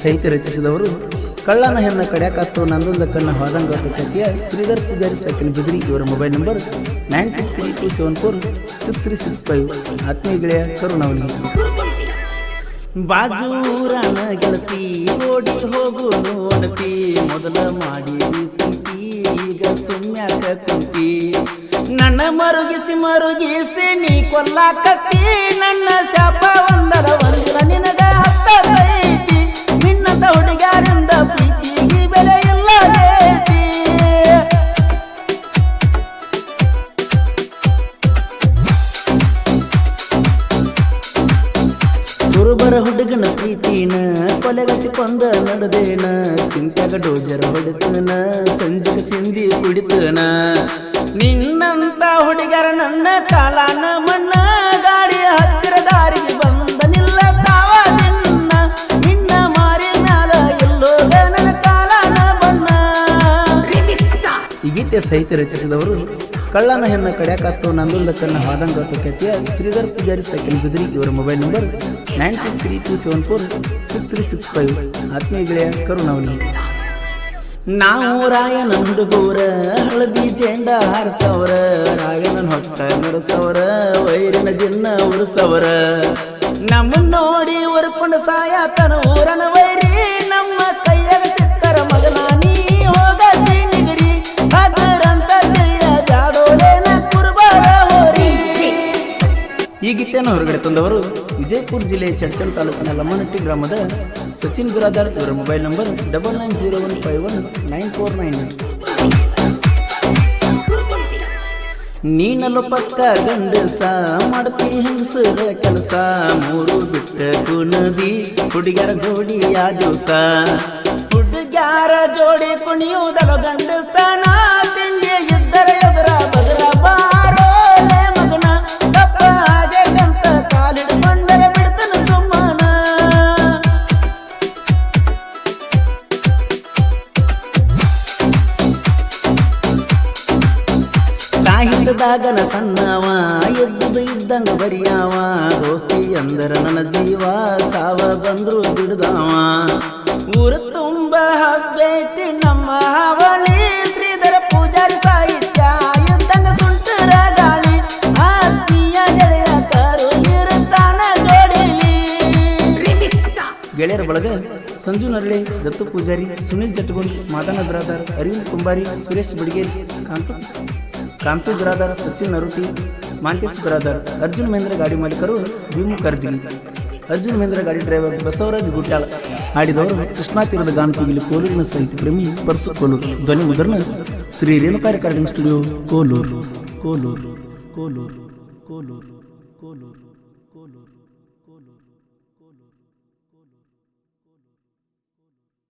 ಸಾಹಿತ್ಯ ರಚಿಸಿದವರು ಕಳ್ಳನ ಹೆಣ್ಣ ಕಡ್ಯಾಕಾತ್ತು ನಂದೊಂದ ಕಣ್ಣ ಹೋದಂಗ ಕಥೆಯ ಶ್ರೀಧರ್ ಪೂಜಾರಿ ಸೆಕೆಂಡ್ ಬಿದ್ರಿ. ಇವರ ಮೊಬೈಲ್ ನಂಬರ್ 9632746365. ಆತ್ಮೀಯ ಗೆಳೆಯ ಕರುಣಾವಳಿ. ಬಾಜೂರನ ಗೆಳತಿ ಓಡಿ ಹೋಗು ನೋಡತಿ, ಮೊದಲ ಮಾಡಿ ಈಗ ಸುಮ್ಯಾಕ ಕುಂತಿ. ನನ್ನ ಮರುಗಿಸಿ ನೀ ಕೊಲ್ಲಾಕತ್ತಿ, ನನ್ನ ಶಾಪ ಒಂದರ ಒಂದಿನ ನಿನಗ ಹತ್ತೈತಿ. ನಿನ್ನಂತ ಹುಡುಗಾರಿಂದ ಪ್ರೀತಿಗೆ ಬೆಲೆ ಇಲ್ಲದೇತಿ. ಕುರುಬರ ಹುಡುಗನ ಪ್ರೀತಿನ ಕೊಲೆಗಟ್ಟಿ ಕೊಂದ ನಡೆದೇನ, ಚಿಂತ್ಯಾಗ ಡೋಜರ ಹೊಡೆತನ ಸಂಜೆಗ ಸಿಂಧಿ ಕುಡಿತನ. ನಿನ್ನಂತ ಹುಡುಗರ ನನ್ನ ಕಾಲಾನ ಮಣ್ಣ, ಗಾಡಿ ಹತ್ತಿರ ದಾರಿಗೆ ಬಂದ ನಿಲ್ಲ ತಾವ ನಿನ್ನ. ನಿನ್ನ ಮಾರಿ ಮ್ಯಾಲ ಎಲ್ಲೋಗ ನನ್ನ ಕಾಲಾನ ಬಣ್ಣ. ಈ ಗೀತೆ ಸಾಹಿತ್ಯ ರಚಿಸಿದವರು ಕಳ್ಳನ ಹೆಣ್ಣ ಕಡ್ಯಾಕಾತ್ತು ನಂದೊಂದ ಕಣ್ಣ ಹಾದಂಗ ಕಥೆಯ ಶ್ರೀಧರ್ ಪೂಜಾರಿ ಸೆಕೆಂಡ್ ಬಿದ್ರಿ. ಇವರ ಮೊಬೈಲ್ ನಂಬರ್ 9632746365. ಆತ್ಮೀಯ ಗೆಳೆಯ ಕರುಣಾವಳಿ. ನಾವು ರಾಯನ ಹುಡುಗೂರ ಹಳದಿ ಜೆಂಡ ಹಾರಸವರ, ರಾಯನ ಹೊತ್ತ ನಡೆಸವರ, ವೈರಿನ ಜಿನ್ನ ಉರಿಸವರ. ನಮ್ಮ ನೋಡಿ ಒರ್ಕೊಂಡ ಸಾಯತನ ಊರನ ವೈರಿ, ನಮ್ಮ ಕೈಯಾಗ ಸಿಕ್ಕರ ಮಗನ ನೀ ಹೋಗತಿ ನಿಗರಿ. ಅದರಂತ ಜಾಡೋಲೇನ ಕುರುಬರ ಹೋರಿ. ಈ ಗೀತೆಯನ್ನು ಹೊರಗಡೆ ತಂದವರು ವಿಜಯಪುರ ಜಿಲ್ಲೆ ಚಡ್ಚಲ್ ತಾಲೂಕಿನ ಲಮ್ಮನಟ್ಟಿ ಗ್ರಾಮದ ಸಚಿನ್ ಬಿರಾದಾರ್. ಇವರ ಮೊಬೈಲ್ ನಂಬರ್ 9901519498. ನೀನಲ್ಲೋ ಪಕ್ಕ ಗಂಡಸ ಮಾಡ್ತಿ ಹೆಂಗಸರ ಕೆಲಸ, ಮೂರು ಬಿಟ್ಟ ಕುಣದಿ ಹುಡುಗ್ಯಾರ ಜೋಡಿ ಆ ದಿವಸ. ಹುಡುಗ್ಯಾರ ಜೋಡಿ ಕುಣಿಯುವುದಲ್ಲ ಗಂಡಸ್ತನ, ತಿಂಡಿ ಇದ್ದರ ಎದುರ ಬದರ ಬಾರೋಲೆ ಮಗನ. ತಪ್ಪ ಹಾಗೆ ಕಂತ ಕಾಲಿಡ್ಕೊಂಡರೆ ಬಿಡ್ತನ ಸುಮ್ಮನ. ಸಾಹಿತ್ಯದಾಗನ ಸಣ್ಣವ ಎದ್ದುದು ಇದ್ದಂಗ ಬರಿಯಾವ, ದೋಸ್ತಿ ಅಂದರ ನನ್ನ ಜೀವ ಸಾವ ಬಂದ್ರು ಬಿಡ್ದಾವ. ಊರು ತುಂಬ ಹಬ್ಬೈತಿ ನಮ್ಮ ಹಾವಳಿ, ಶ್ರೀಧರ ಪೂಜಾರಿ ಸಾಹಿತ್ಯ ಇದ್ದಂಗ ಸುಂಟರ ಗಾಳಿ. ಆತ್ಮೀಯ ಗೆಳೆಯ ಕರು ಇರುತ್ತಾನ ಜೋಡಿಲಿ. ಗೆಳೆಯರ ಬಳಗ ಸಂಜು ನರಳೆ, ದತ್ತು ಪೂಜಾರಿ, ಸುನೀಲ್ ಜಟ್ಗುಂಡ್, ಮಾದನ ಬಿರಾದಾರ್, ಅರವಿಂದ್ ಕುಂಬಾರಿ, ಸುರೇಶ್ ಬಿಡಿಗೇರಿ, ಕಾಂತು ಬಿರಾದಾರ್, ಸಚಿನ್ ನರುಟಿ, ಮಾಂತೇಶ್ ಬಿರಾದಾರ್, ಅರ್ಜುನ್ ಮಹೇಂದ್ರ ಗಾಡಿ ಮಾಲೀಕರು ಭೀಮು ಕರ್ಜಿಗಿ, ಅರ್ಜುನ್ ಮಹೇಂದ್ರ ಗಾಡಿ ಡ್ರೈವರ್ ಬಸವರಾಜ್ ಗುಟ್ಯಾಳ. ಹಾಡಿದವರು ಕೃಷ್ಣಾ ತೀರದ ಗಾನಕೋಗಿಲಿ ಕೋಲೂರಿನ ಸಾಹಿತ್ಯ ಪ್ರೇಮಿ ಪರ್ಸು ಕೋಲೂರು. ಧ್ವನಿ ಮುದ್ರಣ ಶ್ರೀ ರೇಣುಕಾ ರೆಕಾರ್ಡಿಂಗ್ ಸ್ಟುಡಿಯೋ ಕೋಲೂರು.